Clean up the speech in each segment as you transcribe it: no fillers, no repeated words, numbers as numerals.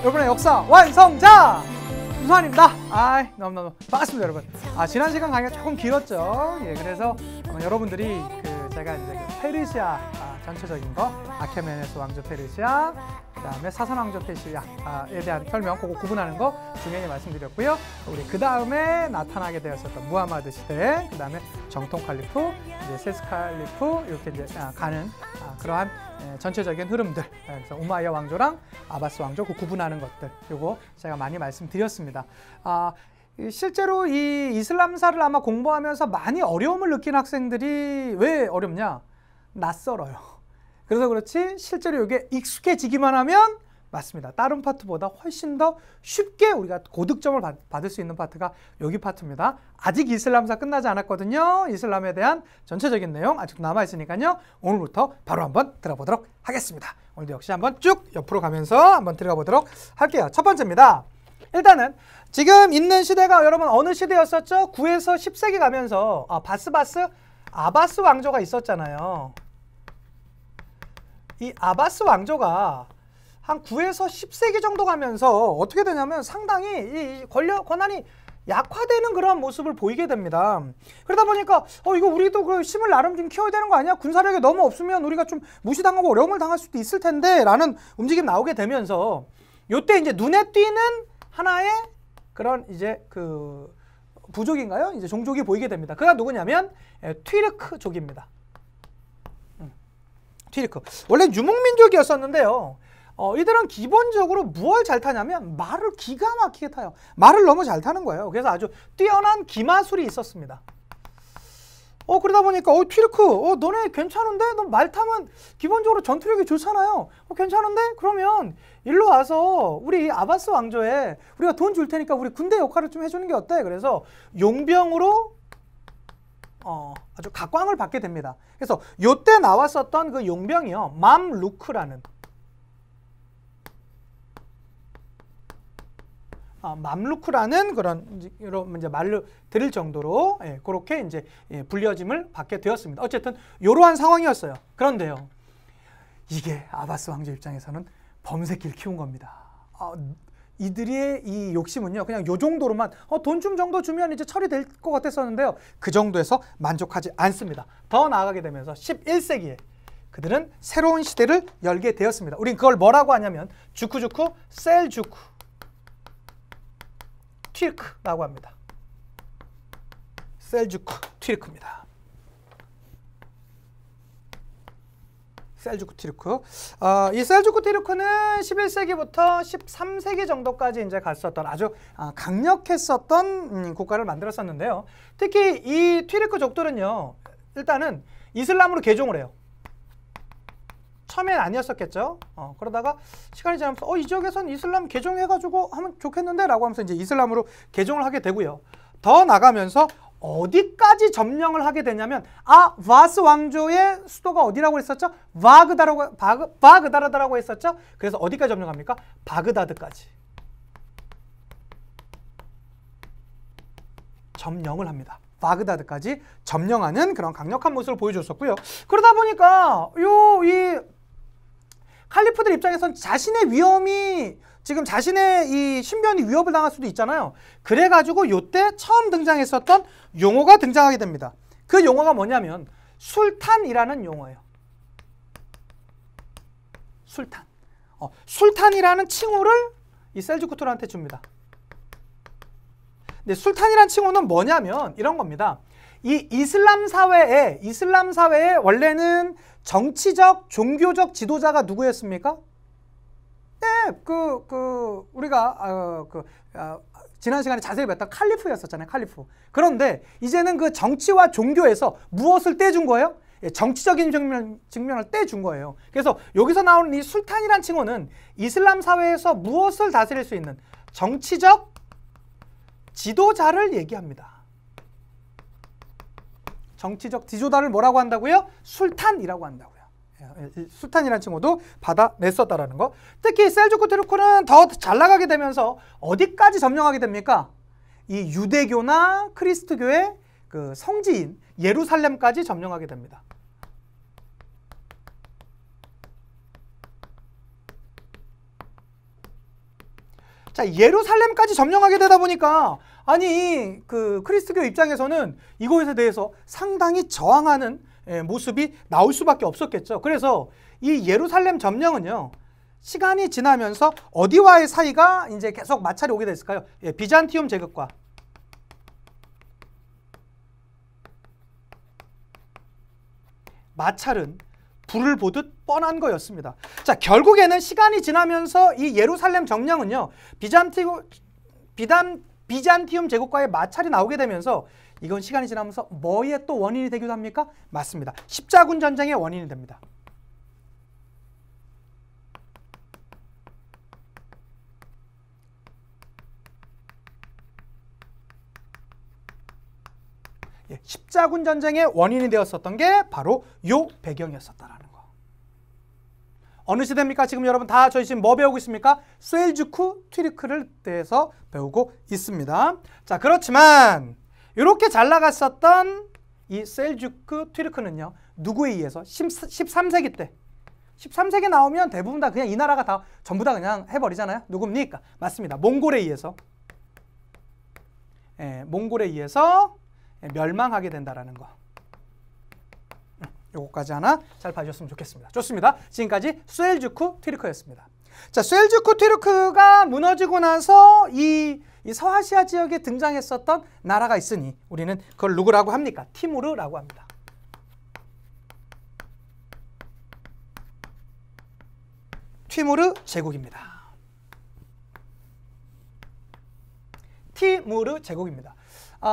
여러분의 역사 완성자 유수환입니다. 너무너무 반갑습니다, 여러분. 지난 시간 강의가 조금 길었죠. 예, 그래서 여러분들이 제가 이제 페르시아 전체적인 거, 아케메네스 왕조 페르시아, 그다음에 사선 왕조 페르시아에 대한 설명, 그거 구분하는 거 중요히 말씀드렸고요. 우리 그 다음에 나타나게 되었었던 무하마드 시대, 그다음에 정통 칼리프, 이제 세스 칼리프 이렇게 이제 가는 그러한 전체적인 흐름들, 그래서 우마이야 왕조랑 아바스 왕조 그 구분하는 것들, 요거 제가 많이 말씀드렸습니다. 실제로 이 이슬람사를 아마 공부하면서 많이 어려움을 느낀 학생들이 왜 어렵냐? 낯설어요. 그래서 그렇지 실제로 이게 익숙해지기만 하면 맞습니다. 다른 파트보다 훨씬 더 쉽게 우리가 고득점을 받을 수 있는 파트가 여기 파트입니다. 아직 이슬람사 끝나지 않았거든요. 이슬람에 대한 전체적인 내용 아직도 남아있으니까요. 오늘부터 바로 한번 들어보도록 하겠습니다. 오늘도 역시 한번 쭉 옆으로 가면서 한번 들어가 보도록 할게요. 첫 번째입니다. 일단은 지금 있는 시대가 여러분 어느 시대였었죠? 9에서 10세기 가면서 아바스 왕조가 있었잖아요. 이 아바스 왕조가 한 9에서 10세기 정도 가면서 어떻게 되냐면 상당히 이 권한이 약화되는 그런 모습을 보이게 됩니다. 그러다 보니까 이거 우리도 그 힘을 나름 좀 키워야 되는 거 아니야? 군사력이 너무 없으면 우리가 좀 무시당하고 어려움을 당할 수도 있을 텐데 라는 움직임 나오게 되면서 요때 이제 눈에 띄는 하나의 그런 이제 그 부족인가요? 이제 종족이 보이게 됩니다. 그가 누구냐면 튀르크족입니다. 튀르크. 원래 유목민족이었었는데요. 이들은 기본적으로 무엇을 잘 타냐면 말을 기가 막히게 타요. 말을 너무 잘 타는 거예요. 그래서 아주 뛰어난 기마술이 있었습니다. 그러다 보니까 튀르크 너네 괜찮은데? 너 말 타면 기본적으로 전투력이 좋잖아요. 괜찮은데? 그러면 일로 와서 우리 아바스 왕조에 우리가 돈 줄 테니까 우리 군대 역할을 좀 해주는 게 어때? 그래서 용병으로 아주 각광을 받게 됩니다. 그래서 요때 나왔었던 그 용병이요, 맘루크라는 그런 이제 말로 들을 정도로 그렇게 이제 불려짐을 받게 되었습니다. 어쨌든 이러한 상황이었어요. 그런데요, 이게 아바스 왕조 입장에서는 범새끼를 키운 겁니다. 이들의 이 욕심은요, 그냥 요 정도로만 돈 좀 정도 주면 이제 처리될 것 같았었는데요, 그 정도에서 만족하지 않습니다. 더 나아가게 되면서 11세기에 그들은 새로운 시대를 열게 되었습니다. 우린 그걸 뭐라고 하냐면 주쿠 셀주크 튀르크라고 합니다. 셀주크 튀르크입니다. 셀주크 튀르크. 이 셀주크 튀르크는 11세기부터 13세기 정도까지 이제 갔었던 아주 강력했었던 국가를 만들었었는데요. 특히 이 튀르크족들은요, 일단은 이슬람으로 개종을 해요. 처음엔 아니었었겠죠. 그러다가 시간이 지나면서 이 지역에선 이슬람 개종해가지고 하면 좋겠는데 라고 하면서 이제 이슬람으로 개종을 하게 되고요. 더 나가면서 어디까지 점령을 하게 되냐면 바스 왕조의 수도가 어디라고 했었죠? 바그다르다라고 했었죠? 그래서 어디까지 점령합니까? 바그다드까지 점령을 합니다. 바그다드까지 점령하는 그런 강력한 모습을 보여줬었고요. 그러다 보니까 이 칼리프들 입장에선 자신의 위험이, 지금 자신의 이 신변이 위협을 당할 수도 있잖아요. 그래가지고 요때 처음 등장했었던 용어가 등장하게 됩니다. 그 용어가 뭐냐면 술탄이라는 용어예요. 술탄. 술탄이라는 칭호를 이 셀주크들한테 줍니다. 근데 술탄이라는 칭호는 뭐냐면 이런 겁니다. 이 이슬람 사회에 원래는 정치적, 종교적 지도자가 누구였습니까? 네, 우리가 지난 시간에 자세히 봤던 칼리프였었잖아요. 칼리프. 그런데 이제는 그 정치와 종교에서 무엇을 떼준 거예요? 정치적인 측면을 떼준 거예요. 그래서 여기서 나오는 이 술탄이란 칭호는 이슬람 사회에서 무엇을 다스릴 수 있는 정치적 지도자를 얘기합니다. 정치적 지도자를 뭐라고 한다고요? 술탄이라고 한다고요. 술탄이라는 칭호도 받아냈었다라는 거. 특히 셀주크 튀르크는 더 잘 나가게 되면서 어디까지 점령하게 됩니까? 이 유대교나 크리스트교의 그 성지인 예루살렘까지 점령하게 됩니다. 자, 예루살렘까지 점령하게 되다 보니까 아니 그 그리스도교 입장에서는 이것에 대해서 상당히 저항하는 모습이 나올 수밖에 없었겠죠. 그래서 이 예루살렘 점령은요, 시간이 지나면서 어디와의 사이가 이제 계속 마찰이 오게 됐을까요? 비잔티움 제국과 마찰은 불을 보듯 뻔한 거였습니다. 자, 결국에는 시간이 지나면서 이 예루살렘 점령은요, 비잔티움 제국과의 마찰이 나오게 되면서 이건 시간이 지나면서 뭐의 또 원인이 되기도 합니까? 맞습니다. 십자군 전쟁의 원인이 됩니다. 십자군 전쟁의 원인이 되었었던 게 바로 요 배경이었었다라는 거. 어느 시대입니까? 지금 여러분 다 저희 지금 뭐 배우고 있습니까? 셀주크 튀르크를 대해서 배우고 있습니다. 자, 그렇지만 이렇게 잘 나갔었던 이 셀주크 튀르크는요, 누구에 의해서 13세기 때 13세기 나오면 대부분 다 그냥 이 나라가 다 전부 다 그냥 해버리잖아요. 누굽니까? 맞습니다. 몽골에 의해서 몽골에 의해서 멸망하게 된다라는 거. 요거까지 하나 잘 봐주셨으면 좋겠습니다. 좋습니다. 지금까지 셀주크 튀르크였습니다. 자, 셀주크 튀르크가 무너지고 나서 이 서아시아 지역에 등장했었던 나라가 있으니 우리는 그걸 누구라고 합니까? 티무르라고 합니다. 티무르 제국입니다. 티무르 제국입니다.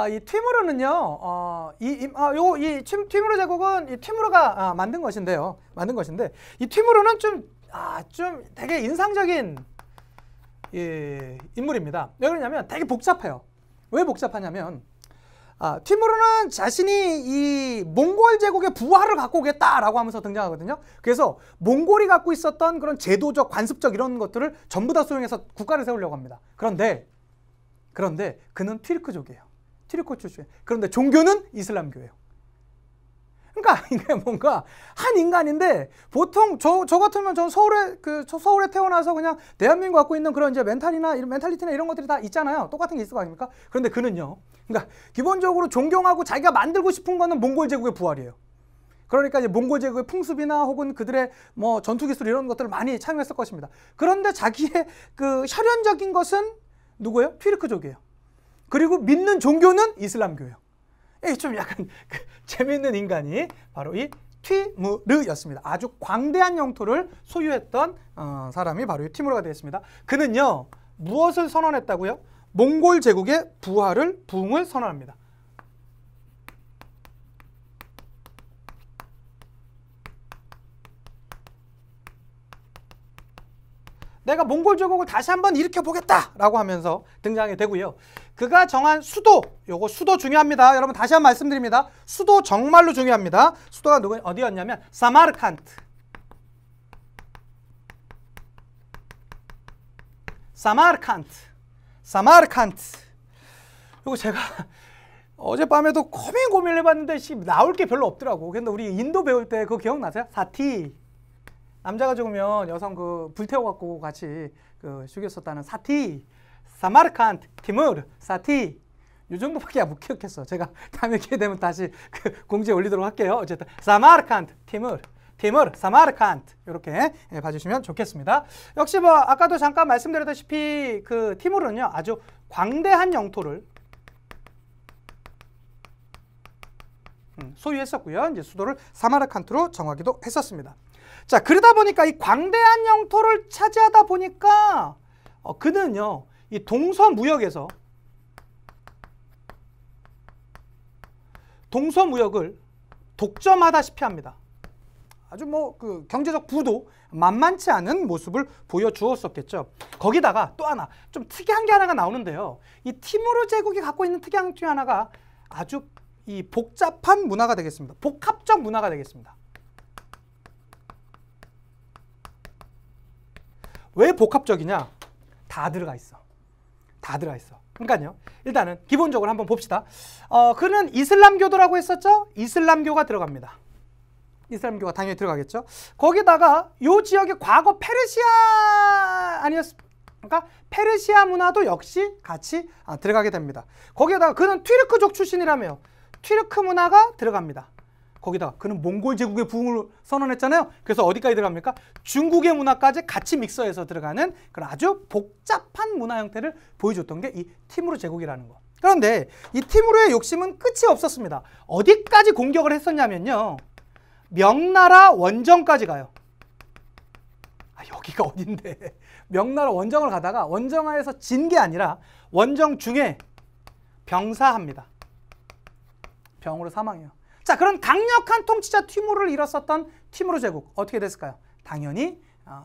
이 티무르는요, 티무르 제국은 이 티무르가 만든 것인데요. 이 티무르는 좀 되게 인상적인 인물입니다. 왜 그러냐면 되게 복잡해요. 왜 복잡하냐면, 티무르는 자신이 이 몽골 제국의 부활을 갖고 오겠다라고 하면서 등장하거든요. 그래서 몽골이 갖고 있었던 그런 제도적, 관습적 이런 것들을 전부 다 수용해서 국가를 세우려고 합니다. 그런데 그는 튀르크족이에요. 튀르크 출신. 그런데 종교는 이슬람교예요. 그러니까 이게 뭔가 한 인간인데, 보통 저 같으면 전 서울에 태어나서 그냥 대한민국 갖고 있는 그런 이제 멘탈리티나 이런 것들이 다 있잖아요. 똑같은 게 있을 거 아닙니까? 그런데 그는요, 그러니까 기본적으로 존경하고 자기가 만들고 싶은 거는 몽골 제국의 부활이에요. 그러니까 이제 몽골 제국의 풍습이나 혹은 그들의 뭐 전투 기술 이런 것들을 많이 참여했을 것입니다. 그런데 자기의 그 혈연적인 것은 누구예요? 튀르크족이에요. 그리고 믿는 종교는 이슬람교예요. 좀 약간 재미있는 인간이 바로 이 티무르였습니다. 아주 광대한 영토를 소유했던 사람이 바로 이 티무르가 되겠습니다. 그는요, 무엇을 선언했다고요? 몽골 제국의 부흥을 선언합니다. 내가 몽골 제국을 다시 한번 일으켜보겠다라고 하면서 등장이 되고요. 그가 정한 수도, 요거 수도 중요합니다. 여러분 다시 한번 말씀드립니다. 수도 정말로 중요합니다. 수도가 어디였냐면 사마르칸트. 이거 제가 어젯밤에도 고민을 해봤는데 나올 게 별로 없더라고. 근데 우리 인도 배울 때 그거 기억나세요? 사티. 남자가 죽으면 여성 불태워갖고 같이 죽였었다는 사티. 사마르칸트, 티무르, 사티. 이 정도밖에 못 기억했어. 제가 다음에 기회 되면 다시 공지에 올리도록 할게요. 어쨌든 사마르칸트, 티무르, 사마르칸트 이렇게 봐주시면 좋겠습니다. 역시 뭐 아까도 잠깐 말씀드렸다시피 그 티무르는요, 아주 광대한 영토를 소유했었고요. 이제 수도를 사마르칸트로 정하기도 했었습니다. 자, 그러다 보니까 이 광대한 영토를 차지하다 보니까 그는요, 이 동서무역을 독점하다시피 합니다. 아주 뭐 그 경제적 부도 만만치 않은 모습을 보여주었었겠죠. 거기다가 또 하나 좀 특이한 게 하나가 나오는데요. 이 티무르 제국이 갖고 있는 특이한 중 하나가 아주 이 복잡한 문화가 되겠습니다. 복합적 문화가 되겠습니다. 왜 복합적이냐? 다 들어가 있어. 그러니까요, 일단은 기본적으로 한번 봅시다. 그는 이슬람교도라고 했었죠? 이슬람교가 들어갑니다. 이슬람교가 당연히 들어가겠죠. 거기다가 요 지역의 과거 페르시아 그러니까 페르시아 문화도 역시 같이 들어가게 됩니다. 거기에다가 그는 튀르크족 출신이라며요. 튀르크 문화가 들어갑니다. 거기다가 그는 몽골 제국의 부흥을 선언했잖아요. 그래서 어디까지 들어갑니까? 중국의 문화까지 같이 믹서해서 들어가는 그런 아주 복잡한 문화 형태를 보여줬던 게 이 티무르 제국이라는 거. 그런데 이 티무르의 욕심은 끝이 없었습니다. 어디까지 공격을 했었냐면요. 명나라 원정까지 가요. 여기가 어딘데? 명나라 원정을 가다가 원정하에서 진 게 아니라 원정 중에 병사합니다. 병으로 사망해요. 자, 그런 강력한 통치자 티무르를 잃었었던 티무르 제국 어떻게 됐을까요? 당연히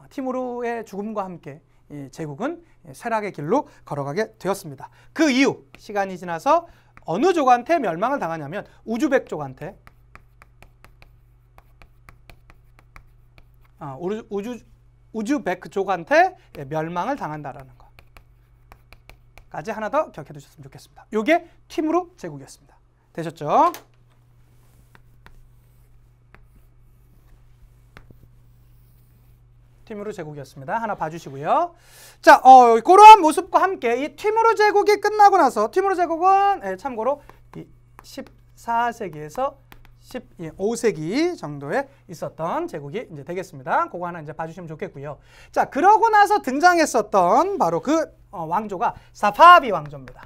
티무르의 죽음과 함께 이 제국은 쇠락의 길로 걸어가게 되었습니다. 그 이후 시간이 지나서 어느 족한테 멸망을 당하냐면 우즈벡족한테 우즈베크족한테 멸망을 당한다라는 거까지 하나 더 기억해 두셨으면 좋겠습니다. 이게 티무르 제국이었습니다. 되셨죠? 티무르 제국이었습니다. 하나 봐주시고요. 자, 그러한 모습과 함께 이 티무르 제국이 끝나고 나서 티무르 제국은 참고로 이 14세기에서 15세기 정도에 있었던 제국이 이제 되겠습니다. 그거 하나 이제 봐주시면 좋겠고요. 자, 그러고 나서 등장했었던 바로 그 왕조가 사파비 왕조입니다.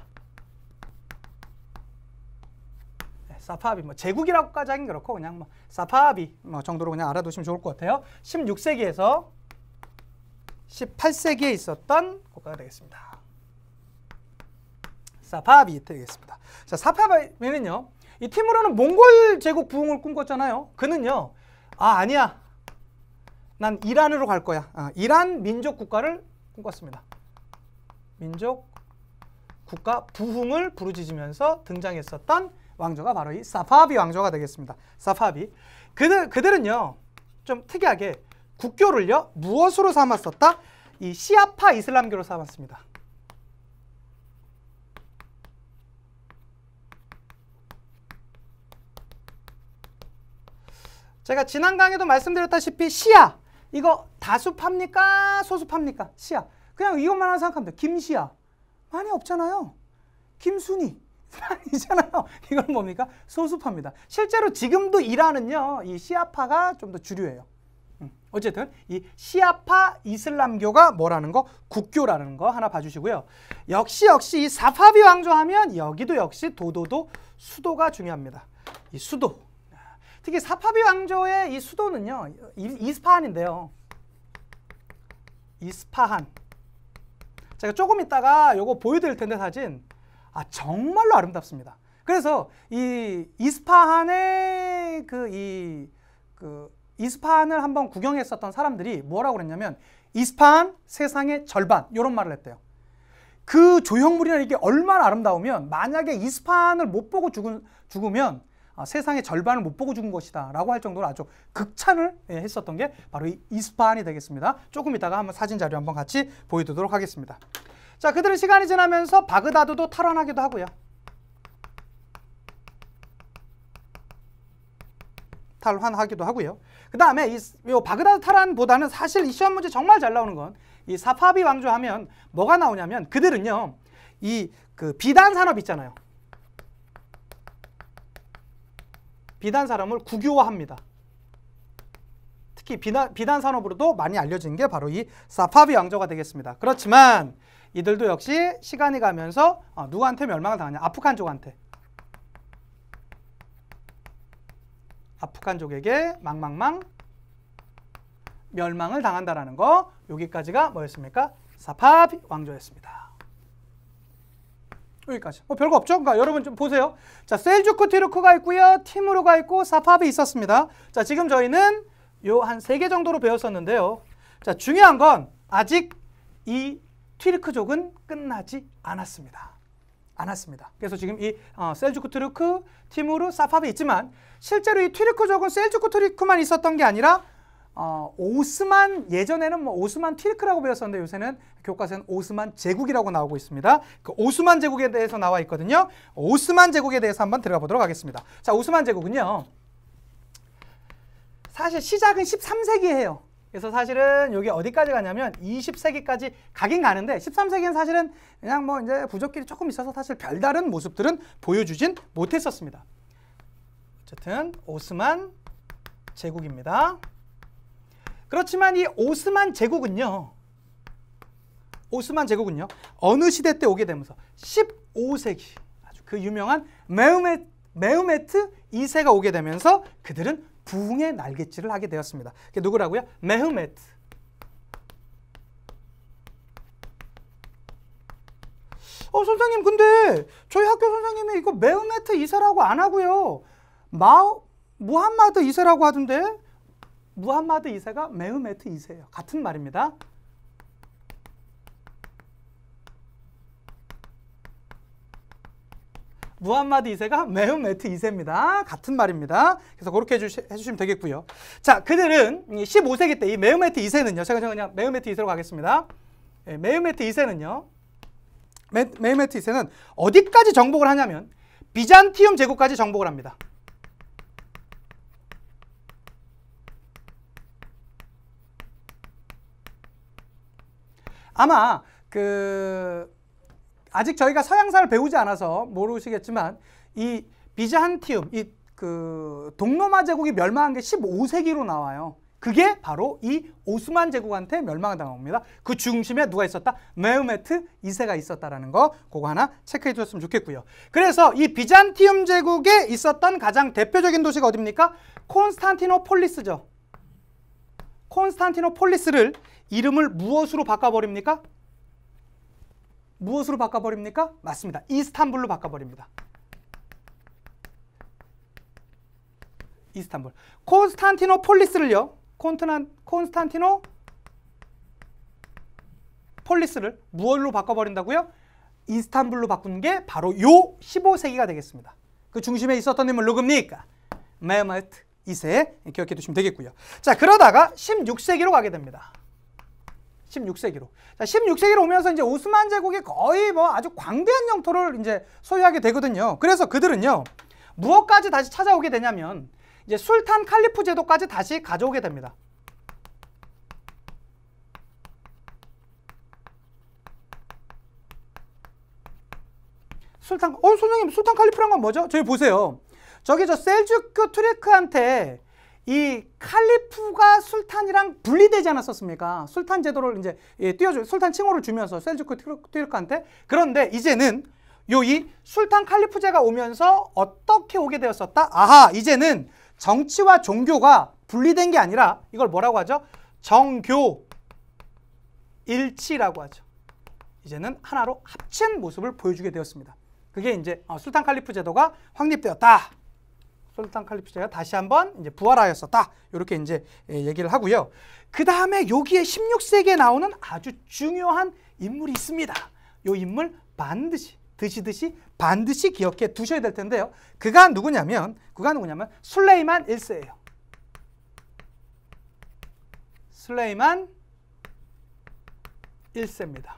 사파비 제국이라고까지 하긴 그렇고 그냥 사파비 정도로 그냥 알아두시면 좋을 것 같아요. 16세기에서 18세기에 있었던 국가가 되겠습니다. 사파비 되겠습니다. 자, 사파비는요. 이 티무르는 몽골 제국 부흥을 꿈꿨잖아요. 그는요. 아니야. 난 이란으로 갈 거야. 이란 민족 국가를 꿈꿨습니다. 민족 국가 부흥을 부르짖으면서 등장했었던 왕조가 바로 이 사파비 왕조가 되겠습니다. 사파비. 그들은요. 좀 특이하게 국교를요. 무엇으로 삼았었다? 이 시아파 이슬람교로 삼았습니다. 제가 지난 강의도 말씀드렸다시피 시아 이거 다수파입니까? 소수파입니까? 시아. 그냥 이것만 하나 생각하면 돼요. 김시아. 많이 없잖아요. 김순희. 많이잖아요. 이건 뭡니까? 소수파입니다. 실제로 지금도 이란은요. 이 시아파가 좀 더 주류예요. 어쨌든 이 시아파 이슬람교가 뭐라는 거? 국교라는 거 하나 봐주시고요. 역시 이 사파비 왕조 하면 여기도 역시 도도도 수도가 중요합니다. 이 수도. 특히 사파비 왕조의 이 수도는요. 이스파한인데요. 이스파한. 제가 조금 있다가 요거 보여드릴 텐데 사진. 정말로 아름답습니다. 그래서 이 이스파한의 이스파한을 한번 구경했었던 사람들이 뭐라고 그랬냐면 이스파한 세상의 절반 이런 말을 했대요. 그 조형물이나 이게 얼마나 아름다우면 만약에 이스파한을 못 보고 죽으면 세상의 절반을 못 보고 죽은 것이다 라고 할 정도로 아주 극찬을 했었던 게 바로 이 이스파한이 되겠습니다. 조금 이따가 한번 사진 자료 한번 같이 보여드리도록 하겠습니다. 자, 그들은 시간이 지나면서 바그다드도 탈환하기도 하고요. 탈환하기도 하고요. 그 다음에 이 바그다드 탈환보다는 사실 이 시험 문제 정말 잘 나오는 건 이 사파비 왕조 하면 뭐가 나오냐면 그들은요. 이 비단 산업 있잖아요. 비단 산업을 국유화합니다. 특히 비단 산업으로도 많이 알려진 게 바로 이 사파비 왕조가 되겠습니다. 그렇지만 이들도 역시 시간이 가면서 누구한테 멸망을 당하냐? 아프간족한테. 아프간족에게 망망망 멸망을 당한다라는 거. 여기까지가 뭐였습니까? 사파비 왕조였습니다. 여기까지. 별거 없죠? 그러니까 여러분 좀 보세요. 자, 셀주크 티르크가 있고요. 티무르가 있고 사파비 있었습니다. 자, 지금 저희는 요 한 3개 정도로 배웠었는데요. 자, 중요한 건 아직 이 튀르크족은 끝나지 않았습니다. 그래서 지금 이 셀주크 티르크, 티무르, 사파비 있지만 실제로 이 튀르크족은 셀주크 티르크만 있었던 게 아니라 오스만 예전에는 오스만 튀르크라고 배웠었는데 요새는 교과서에는 오스만 제국이라고 나오고 있습니다. 그 오스만 제국에 대해서 나와 있거든요. 오스만 제국에 대해서 한번 들어가 보도록 하겠습니다. 자, 오스만 제국은요. 사실 시작은 13세기에 해요. 그래서 사실은 이게 어디까지 가냐면 20세기까지 가긴 가는데 13세기는 사실은 그냥 뭐 이제 부족끼리 조금 있어서 사실 별다른 모습들은 보여주진 못했었습니다. 어쨌든 오스만 제국입니다. 그렇지만 이 오스만 제국은요. 어느 시대 때 오게 되면서 15세기 아주 그 유명한 메흐메트 2세가 오게 되면서 그들은 부흥의 날갯질을 하게 되었습니다. 그게 누구라고요? 메흐메트. 선생님 근데 저희 학교 선생님이 이거 메흐메트 2세라고 안 하고요. 무함마드 2세라고 하던데 무함마드 2세가 메흐메트 2세예요. 같은 말입니다. 무함마드 2세가 메흐메트 2세입니다. 같은 말입니다. 그래서 그렇게 해주시면 되겠고요. 자, 그들은 15세기 때 이 메흐메트 2세는요. 제가 그냥 메흐메트 2세로 가겠습니다. 메흐메트 2세는요. 메흐메트 2세는 어디까지 정복을 하냐면 비잔티움 제국까지 정복을 합니다. 아마 아직 저희가 서양사를 배우지 않아서 모르시겠지만 이 비잔티움, 동로마 제국이 멸망한 게 15세기로 나와요. 그게 바로 이 오스만 제국한테 멸망을 당한 겁니다. 그 중심에 누가 있었다? 메흐메트 2세가 있었다라는 거 그거 하나 체크해 주셨으면 좋겠고요. 그래서 이 비잔티움 제국에 있었던 가장 대표적인 도시가 어디입니까? 콘스탄티노폴리스죠. 콘스탄티노폴리스를 이름을 무엇으로 바꿔버립니까? 무엇으로 바꿔버립니까? 맞습니다. 이스탄불로 바꿔버립니다. 이스탄불. 콘스탄티노폴리스를요. 콘스탄티노폴리스를 무엇로 바꿔버린다고요? 이스탄불로 바꾼 게 바로 요 15세기가 되겠습니다. 그 중심에 있었던 인물 누굽니까? 메흐메트 2세 기억해 두시면 되겠고요. 자, 그러다가 16세기로 가게 됩니다. 16세기로. 자, 16세기로 오면서 이제 오스만 제국이 거의 뭐 아주 광대한 영토를 이제 소유하게 되거든요. 그래서 그들은요, 무엇까지 다시 찾아오게 되냐면, 이제 술탄 칼리프 제도까지 다시 가져오게 됩니다. 선생님, 술탄 칼리프란 건 뭐죠? 저기 보세요. 저기 저 셀주크 투르크한테 이 칼리프가 술탄이랑 분리되지 않았었습니까? 술탄 제도를 이제 술탄 칭호를 주면서 셀주크 투르크한테. 그런데 이제는 이 술탄 칼리프제가 오면서 어떻게 오게 되었었다? 아하, 이제는 정치와 종교가 분리된 게 아니라 이걸 뭐라고 하죠? 정교 일치라고 하죠. 이제는 하나로 합친 모습을 보여주게 되었습니다. 그게 이제 술탄 칼리프 제도가 확립되었다. 술탄 칼리프 제도가 다시 한번 이제 부활하였었다. 이렇게 이제 얘기를 하고요. 그 다음에 여기에 16세기에 나오는 아주 중요한 인물이 있습니다. 이 인물 반드시 반드시 기억해 두셔야 될 텐데요. 그가 누구냐면 술레이만 1세예요. 술레이만 1세입니다.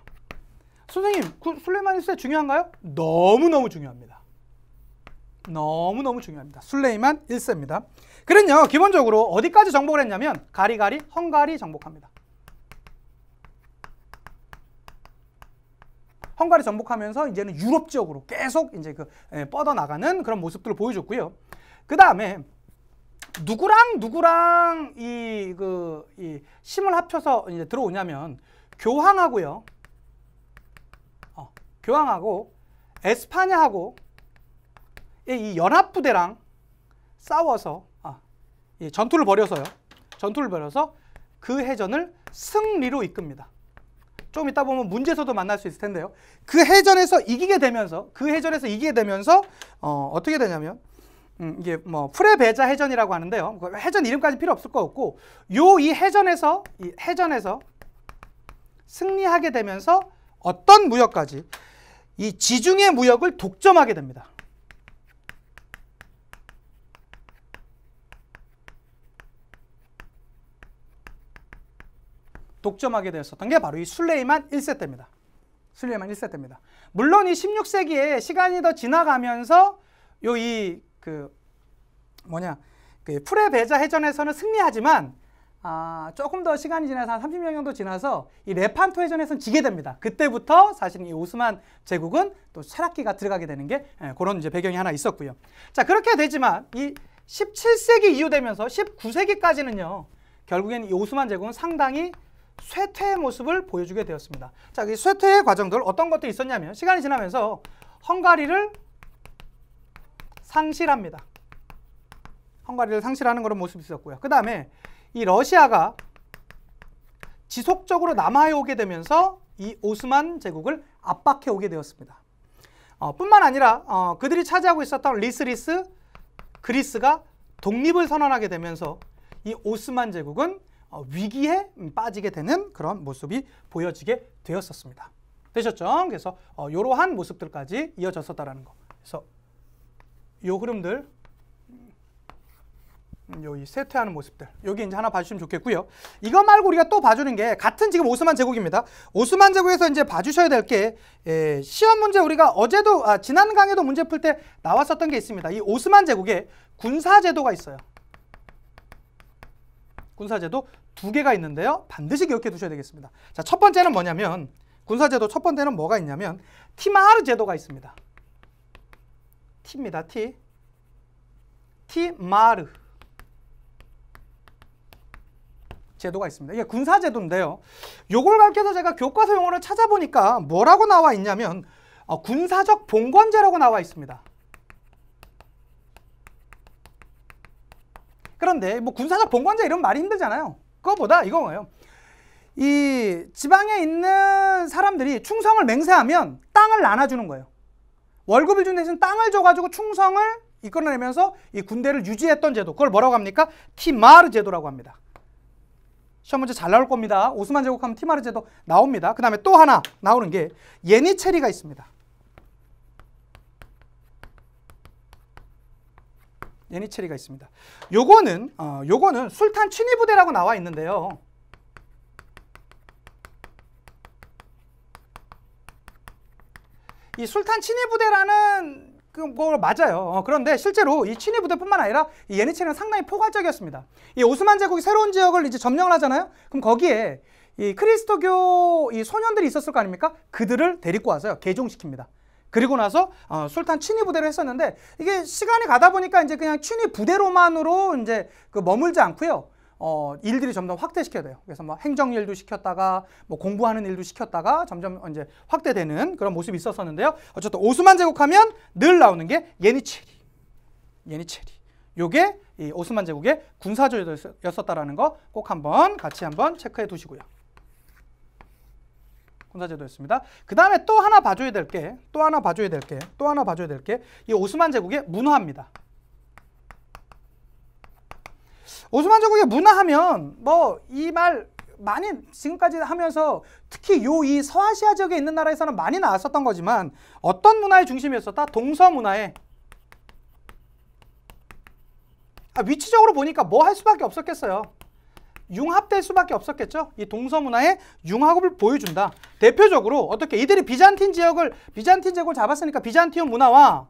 선생님, 술레이만 1세 중요한가요? 너무너무 중요합니다. 너무너무 중요합니다. 술레이만 1세입니다. 그는요, 기본적으로 어디까지 정복을 했냐면 가리가리, 헝가리 정복합니다. 헝가리 정복하면서 이제는 유럽 지역으로 계속 이제 뻗어나가는 그런 모습들을 보여줬고요. 그 다음에 누구랑 이 힘을 합쳐서 이제 들어오냐면 교황하고요. 교황하고 에스파냐하고 이 연합부대랑 싸워서 전투를 벌여서 그 해전을 승리로 이끕니다. 좀 이따 보면 문제에서도 만날 수 있을 텐데요. 그 해전에서 이기게 되면서 어떻게 되냐면 이게 뭐 프레베자 해전이라고 하는데요. 해전 이름까지 필요 없을 것 같고 이 해전에서 승리하게 되면서 어떤 무역까지 이 지중해 무역을 독점하게 됩니다. 독점하게 되었었던 게 바로 이 술레이만 1세 때입니다. 술레이만 1세 때입니다. 물론 이 16세기에 시간이 더 지나가면서 프레베자 해전에서는 승리하지만 조금 더 시간이 지나서 한 30년 정도 지나서 이 레판토 해전에서는 지게 됩니다. 그때부터 사실 이 오스만 제국은 또 쇠락기가 들어가게 되는 게 그런 이제 배경이 하나 있었고요. 자, 그렇게 되지만 이 17세기 이후 되면서 19세기까지는요. 결국엔 이 오스만 제국은 상당히 쇠퇴의 모습을 보여주게 되었습니다. 자, 이 쇠퇴의 과정들 어떤 것들이 있었냐면 시간이 지나면서 헝가리를 상실합니다. 헝가리를 상실하는 그런 모습이 있었고요. 그 다음에 이 러시아가 지속적으로 남하해 오게 되면서 이 오스만 제국을 압박해 오게 되었습니다. 뿐만 아니라 그들이 차지하고 있었던 리스리스, 그리스가 독립을 선언하게 되면서 이 오스만 제국은 위기에 빠지게 되는 그런 모습이 보여지게 되었었습니다. 되셨죠? 그래서 이러한 모습들까지 이어졌었다라는 거. 그래서 이 흐름들, 이 쇠퇴하는 모습들, 여기 이제 하나 봐주시면 좋겠고요. 이거 말고 우리가 또 봐주는 게 같은 지금 오스만 제국입니다. 오스만 제국에서 이제 봐주셔야 될 게 시험 문제 우리가 어제도 지난 강의도 문제 풀 때 나왔었던 게 있습니다. 이 오스만 제국에 군사 제도가 있어요. 군사 제도 두 개가 있는데요. 반드시 기억해 두셔야 되겠습니다. 자, 첫 번째는 뭐냐면 군사 제도 첫 번째는 뭐가 있냐면 티마르 제도가 있습니다. 티입니다. 티마르 제도가 있습니다. 이게 군사 제도인데요. 요걸 가르쳐서 제가 교과서 용어를 찾아보니까 뭐라고 나와 있냐면 군사적 봉건제라고 나와 있습니다. 그런데 뭐 군사적 봉건제 이런 말이 힘들잖아요. 그거보다 이거예요. 이 지방에 있는 사람들이 충성을 맹세하면 땅을 나눠주는 거예요. 월급을 준 대신 땅을 줘가지고 충성을 이끌어내면서 이 군대를 유지했던 제도. 그걸 뭐라고 합니까? 티마르 제도라고 합니다. 시험 문제 잘 나올 겁니다. 오스만 제국 하면 티마르 제도 나옵니다. 그 다음에 또 하나 나오는 게 예니체리가 있습니다. 예니체리가 있습니다. 요거는 술탄 친위 부대라고 나와 있는데요. 이 술탄 친위 부대라는 그거 맞아요. 그런데 실제로 이 친위 부대뿐만 아니라 이 예니체리는 상당히 포괄적이었습니다. 이 오스만 제국이 새로운 지역을 이제 점령을 하잖아요. 그럼 거기에 이 크리스토교 이 소년들이 있었을 거 아닙니까? 그들을 데리고 와서요. 개종시킵니다. 그리고 나서 술탄 친위 부대를 했었는데 이게 시간이 가다 보니까 이제 그냥 친위 부대로만으로 이제 머물지 않고요. 일들이 점점 확대시켜야 돼요. 그래서 뭐 행정 일도 시켰다가 뭐 공부하는 일도 시켰다가 점점 이제 확대되는 그런 모습이 있었었는데요. 어쨌든 오스만 제국하면 늘 나오는 게 예니체리. 요게 이 오스만 제국의 군사제도였었다라는 거 꼭 한번 같이 한번 체크해 두시고요. 군사제도였습니다. 그 다음에 또 하나 봐줘야 될 게 이 오스만 제국의 문화입니다. 오스만 제국의 문화하면 뭐 이 말 많이 지금까지 하면서 특히 이 서아시아 지역에 있는 나라에서는 많이 나왔었던 거지만 어떤 문화의 중심이었었다? 동서 문화의 위치적으로 보니까 뭐 할 수밖에 없었겠어요. 융합될 수밖에 없었겠죠. 이 동서 문화의 융합을 보여준다. 대표적으로 어떻게 이들이 비잔틴 제국을 잡았으니까 비잔티움 문화와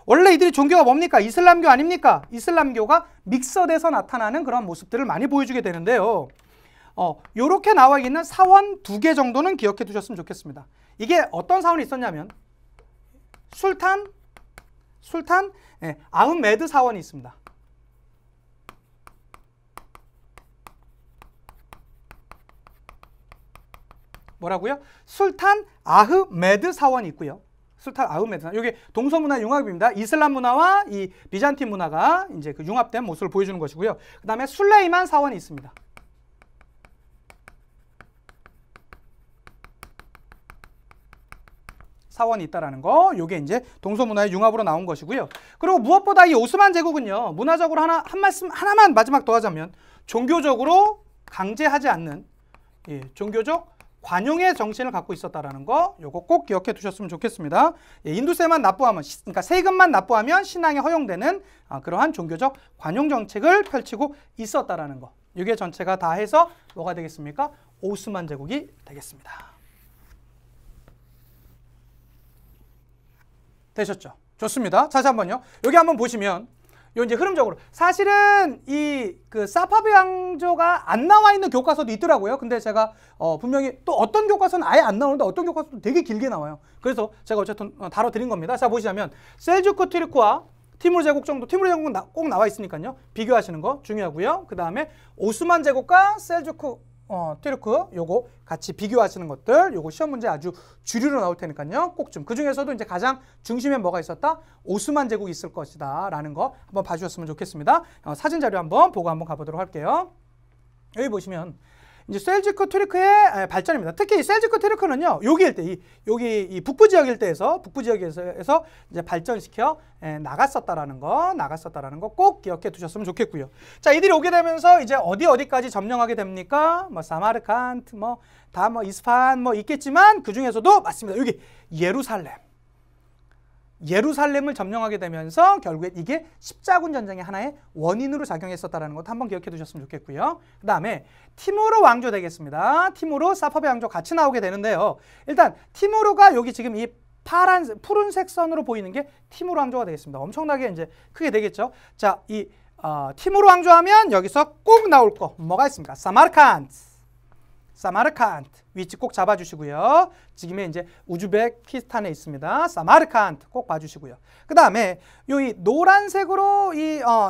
원래 이들이 종교가 뭡니까? 이슬람교 아닙니까? 이슬람교가 믹서돼서 나타나는 그런 모습들을 많이 보여주게 되는데요. 요렇게 나와 있는 사원 2개 정도는 기억해 두셨으면 좋겠습니다. 이게 어떤 사원이 있었냐면 술탄 아흐메드 사원이 있습니다. 뭐라고요? 술탄 아흐메드 사원이 있고요. 술탄 아흐메드 사원. 이게 동서 문화 융합입니다. 이슬람 문화와 이 비잔틴 문화가 이제 그 융합된 모습을 보여주는 것이고요. 그다음에 술레이만 사원이 있습니다. 사원이 있다라는 거. 요게 이제 동서 문화의 융합으로 나온 것이고요. 그리고 무엇보다 이 오스만 제국은요. 문화적으로 한 말씀 하나만 마지막 더 하자면 종교적으로 강제하지 않는 종교적 관용의 정신을 갖고 있었다라는 거, 요거 꼭 기억해 두셨으면 좋겠습니다. 인두세만 납부하면, 그러니까 세금만 납부하면 신앙에 허용되는 그러한 종교적 관용 정책을 펼치고 있었다라는 거. 이게 전체가 다 해서 뭐가 되겠습니까? 오스만 제국이 되겠습니다. 되셨죠? 좋습니다. 다시 한번요. 여기 한번 보시면 요 이제 흐름적으로 사실은 이 그 사파비 왕조가 안 나와 있는 교과서도 있더라고요. 근데 제가 분명히 또 어떤 교과서는 아예 안 나오는데 어떤 교과서도 되게 길게 나와요. 그래서 제가 어쨌든 다뤄드린 겁니다. 자, 보시자면 셀주크 튀르크와 티무르 제국 정도, 티무르 제국은 꼭 나와 있으니까요. 비교하시는 거 중요하고요. 그 다음에 오스만 제국과 셀주크 튀르크 요거 같이 비교하시는 것들, 요거 시험 문제 아주 주류로 나올 테니까요. 꼭 좀. 그 중에서도 이제 가장 중심에 뭐가 있었다? 오스만 제국이 있을 것이다 라는 거 한번 봐주셨으면 좋겠습니다. 사진 자료 한번 보고 한번 가보도록 할게요. 여기 보시면 이제 셀주크 튀르크의 발전입니다. 특히 셀주크 튀르크는요, 여기 일대, 여기 이 북부 지역 일대에서 이제 발전시켜 나갔었다라는 거 꼭 기억해 두셨으면 좋겠고요. 자, 이들이 오게 되면서 이제 어디까지 점령하게 됩니까? 뭐 사마르칸트, 뭐 이스파한 뭐 있겠지만 그 중에서도 맞습니다. 여기 예루살렘을 점령하게 되면서 결국에 이게 십자군 전쟁의 하나의 원인으로 작용했었다는 것도 한번 기억해 두셨으면 좋겠고요. 그 다음에 티무르 왕조 되겠습니다. 티무르, 사파비 왕조 같이 나오게 되는데요. 일단 티무르가 여기 지금 이 푸른색 선으로 보이는 게 티무르 왕조가 되겠습니다. 엄청나게 이제 크게 되겠죠. 자, 이 티무르 왕조 하면 여기서 꼭 나올 거 뭐가 있습니까? 사마르칸트 위치 꼭 잡아주시고요. 지금의 이제 우즈베키스탄에 있습니다. 사마르칸트 꼭 봐주시고요. 그 다음에 이 노란색으로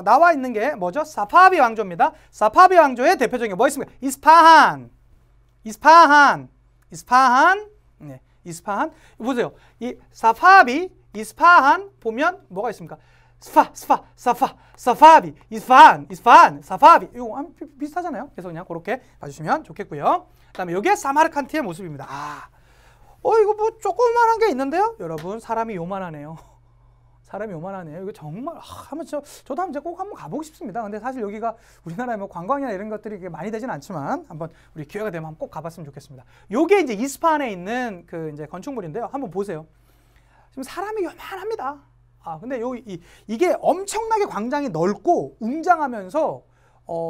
나와 있는 게 뭐죠? 사파비 왕조입니다. 사파비 왕조의 대표적인 게 뭐 있습니까? 이스파한. 네, 이스파한. 보세요. 이 사파비, 이스파한 보면 뭐가 있습니까? 사파비, 이스파한, 사파비. 이거 비슷하잖아요. 그래서 그냥 그렇게 봐주시면 좋겠고요. 그 다음에 이게 사마르칸트의 모습입니다. 이거 뭐 조그만한 게 있는데요. 여러분, 사람이 요만하네요. 이거 정말 저도 한번 꼭 한번 가보고 싶습니다. 근데 사실 여기가 우리나라에 뭐 관광이나 이런 것들이 많이 되진 않지만 한번 우리 기회가 되면 한번 꼭 가봤으면 좋겠습니다. 요게 이제 이스파한에 있는 그 이제 건축물인데요. 한번 보세요. 지금 사람이 요만합니다. 근데 이게 엄청나게 광장이 넓고 웅장하면서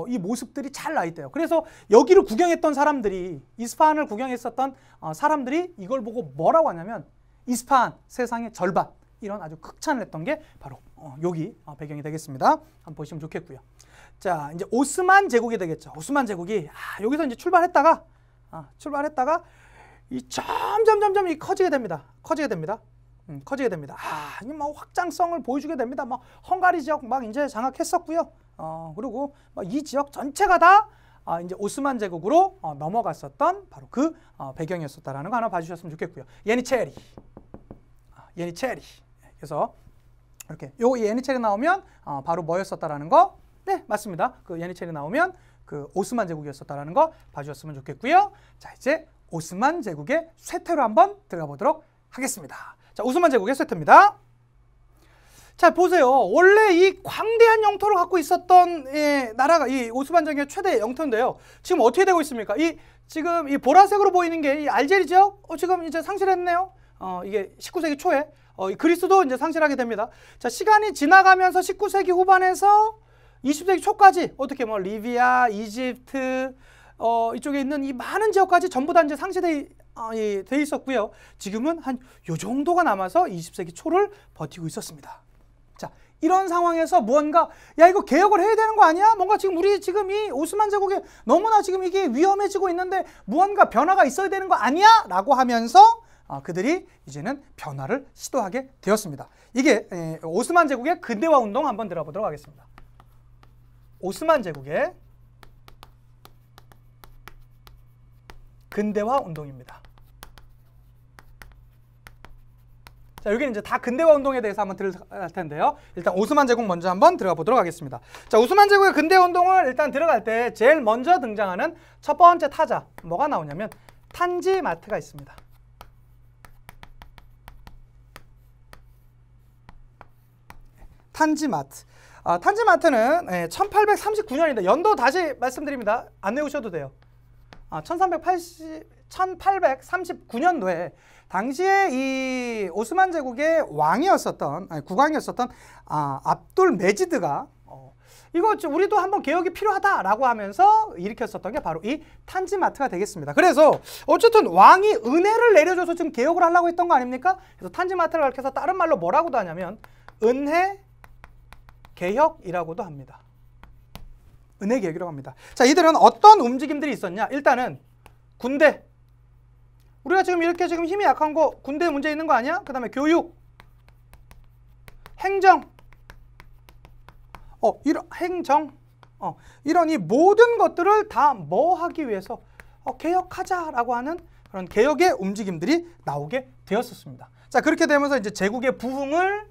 이 모습들이 잘 나 있대요. 그래서 여기를 구경했던 사람들이, 이스파한을 구경했었던 사람들이 이걸 보고 뭐라고 하냐면 이스파한 세상의 절반, 이런 아주 극찬을 했던 게 바로 여기 배경이 되겠습니다. 한번 보시면 좋겠고요. 자, 이제 오스만 제국이 되겠죠. 오스만 제국이 여기서 이제 출발했다가 이 점점 커지게 됩니다. 이게 뭐 확장성을 보여주게 됩니다. 뭐 헝가리 지역 막 이제 장악했었고요. 그리고 이 지역 전체가 다 이제 오스만 제국으로 넘어갔었던 바로 그 배경이었었다라는 거 하나 봐주셨으면 좋겠고요. 예니체리. 그래서 이렇게 요 예니체리 나오면 바로 뭐였었다라는 거, 네, 맞습니다. 그 예니체리 나오면 그 오스만 제국이었었다라는 거 봐주셨으면 좋겠고요. 자, 이제 오스만 제국의 쇠퇴로 한번 들어가 보도록 하겠습니다. 자, 오스만 제국의 쇠퇴입니다. 자, 보세요. 원래 이 광대한 영토를 갖고 있었던 나라가 이 오스만 제국의 최대 영토인데요. 지금 어떻게 되고 있습니까? 지금 이 보라색으로 보이는 게 이 알제리 지역 지금 이제 상실했네요. 이게 19세기 초에 그리스도 이제 상실하게 됩니다. 자, 시간이 지나가면서 19세기 후반에서 20세기 초까지 어떻게 뭐 리비아, 이집트 이쪽에 있는 이 많은 지역까지 전부 다 이제 상실돼 있었고요. 지금은 한 요 정도가 남아서 20세기 초를 버티고 있었습니다. 자, 이런 상황에서 무언가 이거 개혁을 해야 되는 거 아니야? 뭔가 지금 우리 지금 이 오스만 제국에 너무나 지금 이게 위험해지고 있는데 무언가 변화가 있어야 되는 거 아니야? 라고 하면서 그들이 이제는 변화를 시도하게 되었습니다. 이게 오스만 제국의 근대화 운동 한번 들어보도록 하겠습니다. 오스만 제국의 근대화 운동입니다. 자, 여기는 이제 다 근대화 운동에 대해서 한번 들어갈 텐데요. 일단 오스만 제국 먼저 한번 들어가 보도록 하겠습니다. 자, 오스만 제국의 근대화 운동을 일단 들어갈 때 제일 먼저 등장하는 첫 번째 타자 뭐가 나오냐면 탄지마트가 있습니다. 탄지마트. 탄지마트는 1839년인데 연도 다시 말씀드립니다. 안 외우셔도 돼요. 1839년도에 당시에 이 오스만 제국의 국왕이었었던 압돌 메지드가 이거 우리도 한번 개혁이 필요하다라고 하면서 일으켰었던 게 바로 이 탄지마트가 되겠습니다. 그래서 어쨌든 왕이 은혜를 내려줘서 지금 개혁을 하려고 했던 거 아닙니까? 그래서 탄지마트를 가르쳐서 다른 말로 뭐라고도 하냐면 은혜 개혁이라고도 합니다. 은혜 개혁이라고 합니다. 자, 이들은 어떤 움직임들이 있었냐? 일단은 군대. 우리가 지금 이렇게 지금 힘이 약한 거 군대에 문제 있는 거 아니야? 그 다음에 교육, 행정, 이런 이 모든 것들을 다 뭐 하기 위해서 개혁하자라고 하는 그런 개혁의 움직임들이 나오게 되었었습니다. 자, 그렇게 되면서 이제 제국의 부흥을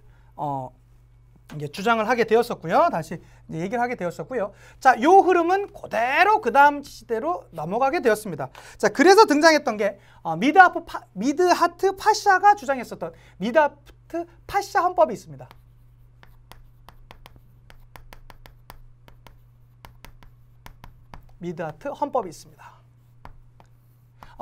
이제 주장을 하게 되었었고요. 다시 이제 얘기를 하게 되었었고요. 자, 요 흐름은 그대로 그 다음 시대로 넘어가게 되었습니다. 자, 그래서 등장했던 게 미드하트 파샤가 주장했었던 미드하트 파샤 헌법이 있습니다. 미드하트 헌법이 있습니다.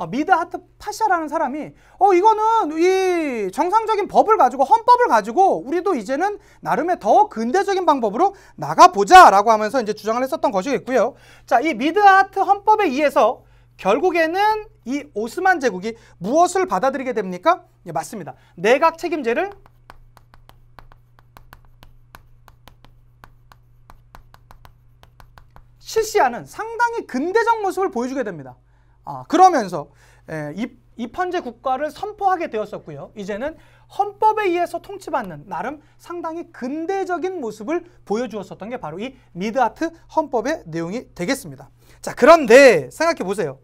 미드하트 파샤라는 사람이 이거는 이 정상적인 법을 가지고 헌법을 가지고 우리도 이제는 나름의 더 근대적인 방법으로 나가보자 라고 하면서 이제 주장을 했었던 것이겠고요. 자, 이 미드하트 헌법에 의해서 결국에는 이 오스만 제국이 무엇을 받아들이게 됩니까? 예, 맞습니다. 내각 책임제를 실시하는 상당히 근대적 모습을 보여주게 됩니다. 그러면서 입헌제 국가를 선포하게 되었었고요. 이제는 헌법에 의해서 통치받는 나름 상당히 근대적인 모습을 보여주었었던 게 바로 이 미드하트 헌법의 내용이 되겠습니다. 자, 그런데 생각해 보세요.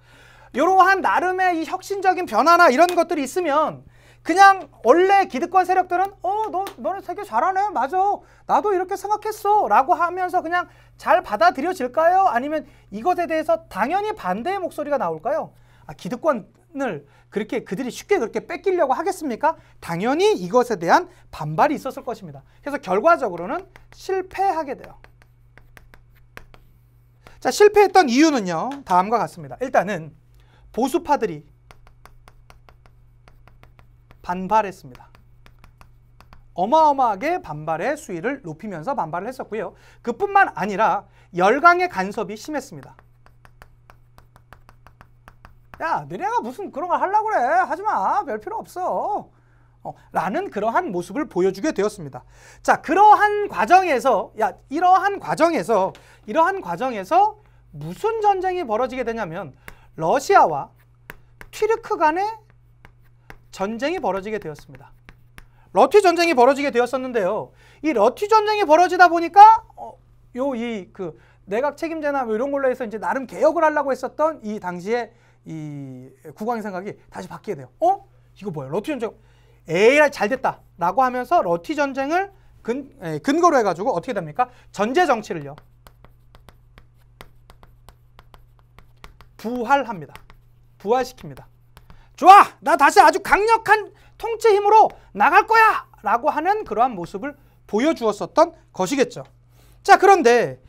이러한 나름의 이 혁신적인 변화나 이런 것들이 있으면 그냥 원래 기득권 세력들은 너는 되게 잘하네, 맞아, 나도 이렇게 생각했어 라고 하면서 그냥 잘 받아들여질까요? 아니면 이것에 대해서 당연히 반대의 목소리가 나올까요? 기득권을 그들이 쉽게 그렇게 뺏기려고 하겠습니까? 당연히 이것에 대한 반발이 있었을 것입니다. 그래서 결과적으로는 실패하게 돼요. 자, 실패했던 이유는요, 다음과 같습니다. 일단은 보수파들이 반발했습니다. 어마어마하게 반발의 수위를 높이면서 반발을 했었고요. 그뿐만 아니라 열강의 간섭이 심했습니다. 야, 너네가 무슨 그런 거 하려고 그래. 하지마. 별 필요 없어. 라는 그러한 모습을 보여주게 되었습니다. 자, 이러한 과정에서 무슨 전쟁이 벌어지게 되냐면 러시아와 튀르크 간의 전쟁이 벌어지게 되었습니다. 러티 전쟁이 벌어지게 되었었는데요. 이 러티 전쟁이 벌어지다 보니까 내각 책임제나 이런 걸로 해서 이제 나름 개혁을 하려고 했었던 이 당시에 이 국왕의 생각이 다시 바뀌게 돼요. 이거 뭐야? 러티 전쟁. 에이, 잘 됐다 라고 하면서 러티 전쟁을 근거로 해가지고 어떻게 됩니까? 전제 정치를요 부활시킵니다. 좋아! 나 다시 아주 강력한 통치 힘으로 나갈 거야! 라고 하는 그러한 모습을 보여주었었던 것이겠죠. 자, 그런데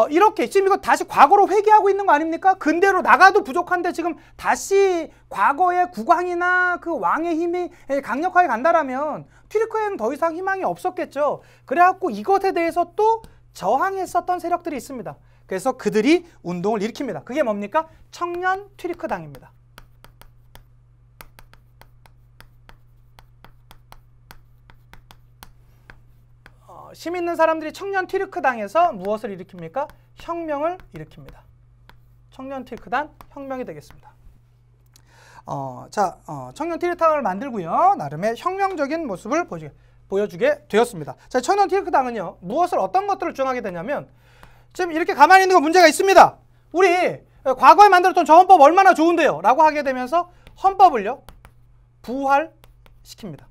이렇게 지금 이거 다시 과거로 회귀하고 있는 거 아닙니까? 근대로 나가도 부족한데 지금 다시 과거의 국왕이나 그 왕의 힘이 강력하게 간다라면 튀르크에는 더 이상 희망이 없었겠죠. 그래갖고 이것에 대해서 또 저항했었던 세력들이 있습니다. 그래서 그들이 운동을 일으킵니다. 그게 뭡니까? 청년 튀르크당입니다. 힘 있는 사람들이 청년 튀르크당에서 무엇을 일으킵니까? 혁명을 일으킵니다. 청년 튀르크당 혁명이 되겠습니다. 청년 튀르크당을 만들고요. 나름의 혁명적인 모습을 보여주게 되었습니다. 자, 청년 튀르크당은요. 어떤 것들을 주장하게 되냐면 지금 이렇게 가만히 있는 거 문제가 있습니다. 우리 과거에 만들었던 저 헌법 얼마나 좋은데요? 라고 하게 되면서 헌법을요. 부활시킵니다.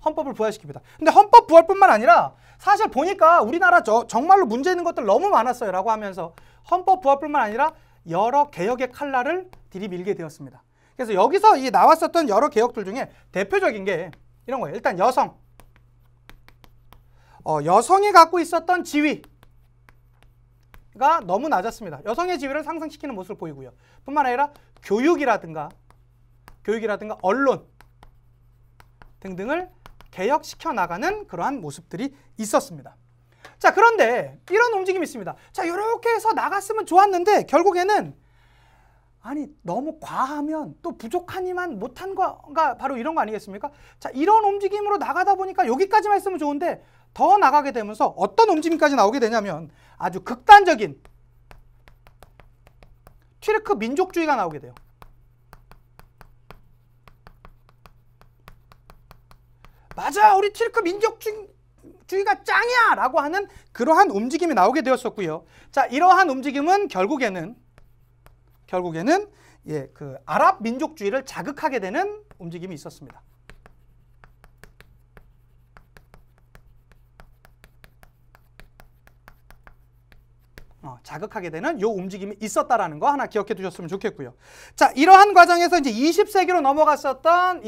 헌법을 부활시킵니다. 근데 헌법 부활뿐만 아니라 사실 보니까 우리나라 정말로 문제 있는 것들 너무 많았어요 라고 하면서 헌법 부활뿐만 아니라 여러 개혁의 칼날을 들이밀게 되었습니다. 그래서 여기서 나왔었던 여러 개혁들 중에 대표적인 게 이런 거예요. 일단 여성이 갖고 있었던 지위가 너무 낮았습니다. 여성의 지위를 상승시키는 모습을 보이고요. 뿐만 아니라 교육이라든가 언론 등등을 개혁시켜 나가는 그러한 모습들이 있었습니다. 자, 그런데 이런 움직임이 있습니다. 자, 이렇게 해서 나갔으면 좋았는데 결국에는 너무 과하면 또 부족하니만 못한 거가 바로 이런 거 아니겠습니까? 자, 이런 움직임으로 나가다 보니까 여기까지만 했으면 좋은데 더 나가게 되면서 어떤 움직임까지 나오게 되냐면 아주 극단적인 튀르크 민족주의가 나오게 돼요. 맞아, 우리 튀르크 민족주의가 짱이야! 라고 하는 그러한 움직임이 나오게 되었었고요. 자, 이러한 움직임은 결국에는 예, 그 아랍 민족주의를 자극하게 되는 움직임이 있었습니다. 자극하게 되는 요 움직임이 있었다라는 거 하나 기억해 두셨으면 좋겠고요. 자, 이러한 과정에서 이제 20세기로 넘어갔었던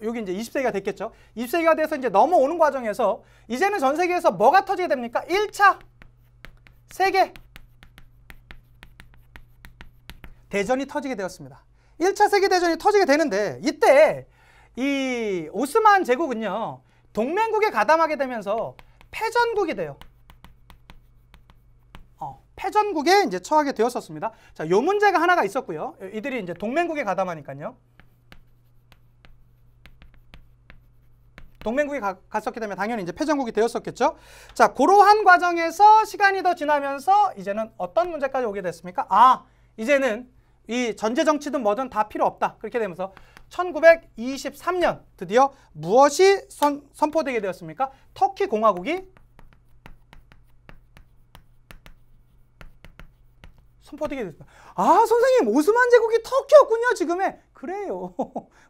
여기 이제 20세기가 됐겠죠. 20세기가 돼서 이제 넘어오는 과정에서 이제는 전 세계에서 뭐가 터지게 됩니까? 1차 세계 대전이 터지게 되었습니다. 1차 세계대전이 터지게 되는데 이때 이 오스만 제국은요. 동맹국에 가담하게 되면서 패전국이 돼요. 패전국에 이제 처하게 되었었습니다. 자, 요 문제가 하나가 있었고요. 이들이 이제 동맹국에 가담하니까요. 동맹국에 갔었기 때문에 당연히 이제 패전국이 되었었겠죠. 자, 그러한 과정에서 시간이 더 지나면서 이제는 어떤 문제까지 오게 됐습니까? 이제는 이 전제 정치든 뭐든 다 필요 없다. 그렇게 되면서 1923년 드디어 무엇이 선포되게 되었습니까? 터키 공화국이 선포되게 됐습니다. 선생님, 오스만 제국이 터키였군요, 지금의. 그래요.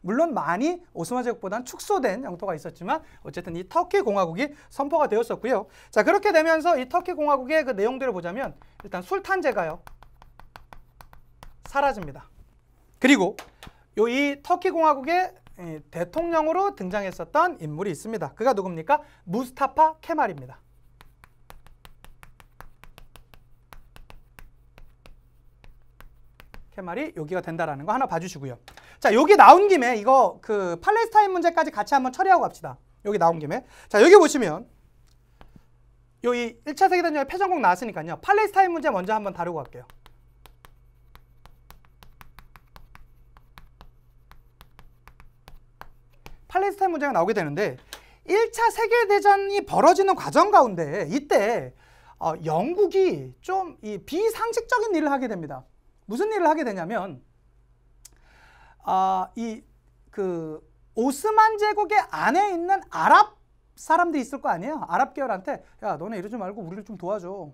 물론 많이 오스만 제국보다는 축소된 영토가 있었지만 어쨌든 이 터키 공화국이 선포가 되었었고요. 자, 그렇게 되면서 이 터키 공화국의 그 내용들을 보자면 일단 술탄제가요. 사라집니다. 그리고 이 터키 공화국의 대통령으로 등장했었던 인물이 있습니다. 그가 누굽니까? 무스타파 케말입니다. 케말이 여기가 된다라는 거 하나 봐주시고요. 자, 여기 나온 김에 이거 그 팔레스타인 문제까지 같이 한번 처리하고 갑시다. 여기 나온 김에. 자, 여기 보시면 이 1차 세계대전에 패전국 나왔으니까요. 팔레스타인 문제 먼저 한번 다루고 갈게요. 팔레스타인 문제가 나오게 되는데 1차 세계대전이 벌어지는 과정 가운데 이때 영국이 좀 이 비상식적인 일을 하게 됩니다. 무슨 일을 하게 되냐면 오스만 제국의 안에 있는 아랍 사람들이 있을 거 아니에요. 아랍 계열한테 야, 너네 이러지 말고 우리를 좀 도와줘.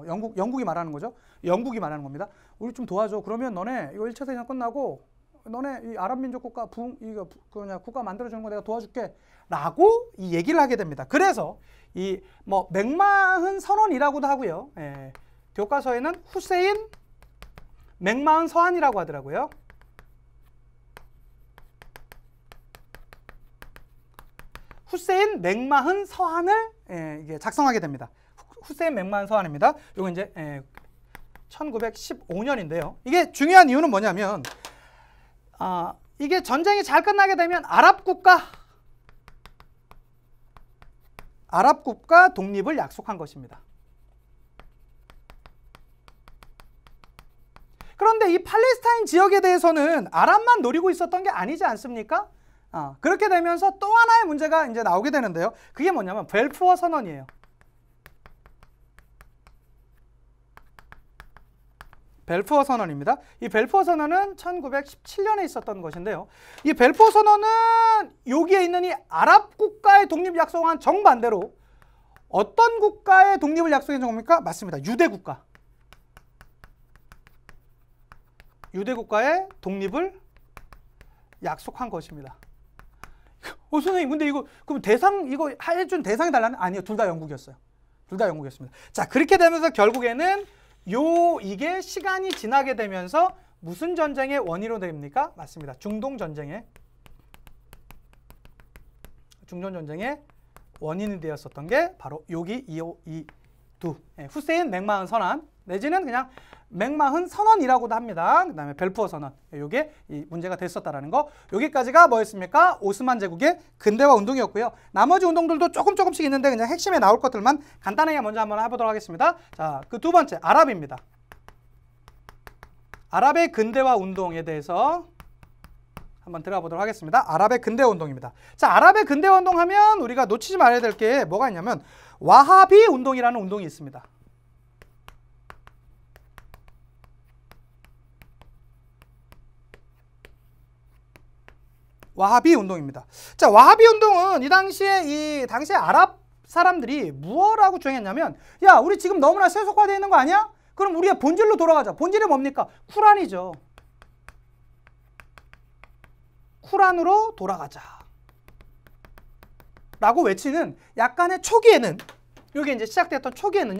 영국이 말하는 거죠. 영국이 말하는 겁니다. 우리 좀 도와줘. 그러면 너네 이거 1차 세계대전 끝나고 너네 이 아랍 민족 국가 국가 만들어주는 거 내가 도와줄게 라고 이 얘기를 하게 됩니다. 그래서 이 뭐 맥마흔 선언이라고도 하고요. 예, 교과서에는 후세인 맥마흔 서한이라고 하더라고요. 후세인 맥마흔 서한을 이게 작성하게 됩니다. 후세인 맥마흔 서한입니다. 이거 이제 1915년인데요. 이게 중요한 이유는 뭐냐면 이게 전쟁이 잘 끝나게 되면 아랍 국가 독립을 약속한 것입니다. 그런데 이 팔레스타인 지역에 대해서는 아랍만 노리고 있었던 게 아니지 않습니까? 그렇게 되면서 또 하나의 문제가 이제 나오게 되는데요. 그게 뭐냐면 벨푸어 선언이에요. 벨푸어 선언입니다. 이 벨푸어 선언은 1917년에 있었던 것인데요. 이 벨푸어 선언은 여기에 있는 이 아랍 국가의 독립 약속한 정반대로 어떤 국가의 독립을 약속한 겁니까? 맞습니다. 유대 국가. 유대 국가의 독립을 약속한 것입니다. 선생님, 근데 이거 그럼 이거 해준 대상이 달라는? 아니요, 둘 다 영국이었어요. 둘 다 영국이었습니다. 자, 그렇게 되면서 결국에는 이게 시간이 지나게 되면서 무슨 전쟁의 원인으로 됩니까? 맞습니다. 중동 전쟁의 원인이 되었었던 게 바로 여기 후세인 맥마흔 선언 내지는 그냥 맥마흔 선언이라고도 합니다. 그 다음에 벨푸어 선언, 이게 이 문제가 됐었다라는 거. 여기까지가 뭐였습니까? 오스만 제국의 근대화 운동이었고요. 나머지 운동들도 조금씩 있는데 그냥 핵심에 나올 것들만 간단하게 먼저 한번 해보도록 하겠습니다. 자, 그 두 번째 아랍입니다. 아랍의 근대화 운동에 대해서 한번 들어가 보도록 하겠습니다. 아랍의 근대 운동입니다. 자, 아랍의 근대 운동 하면 우리가 놓치지 말아야 될 게 뭐가 있냐면 와하비 운동이라는 운동이 있습니다. 와하비 운동입니다. 자, 와하비 운동은 이 당시에 아랍 사람들이 무엇라고 주장했냐면, 야, 우리 지금 너무나 세속화되어 있는 거 아니야? 그럼 우리의 본질로 돌아가자. 본질이 뭡니까? 쿠란이죠. 쿠란으로 돌아가자 라고 외치는 약간의 초기에는, 이게 이제 시작됐던 초기에는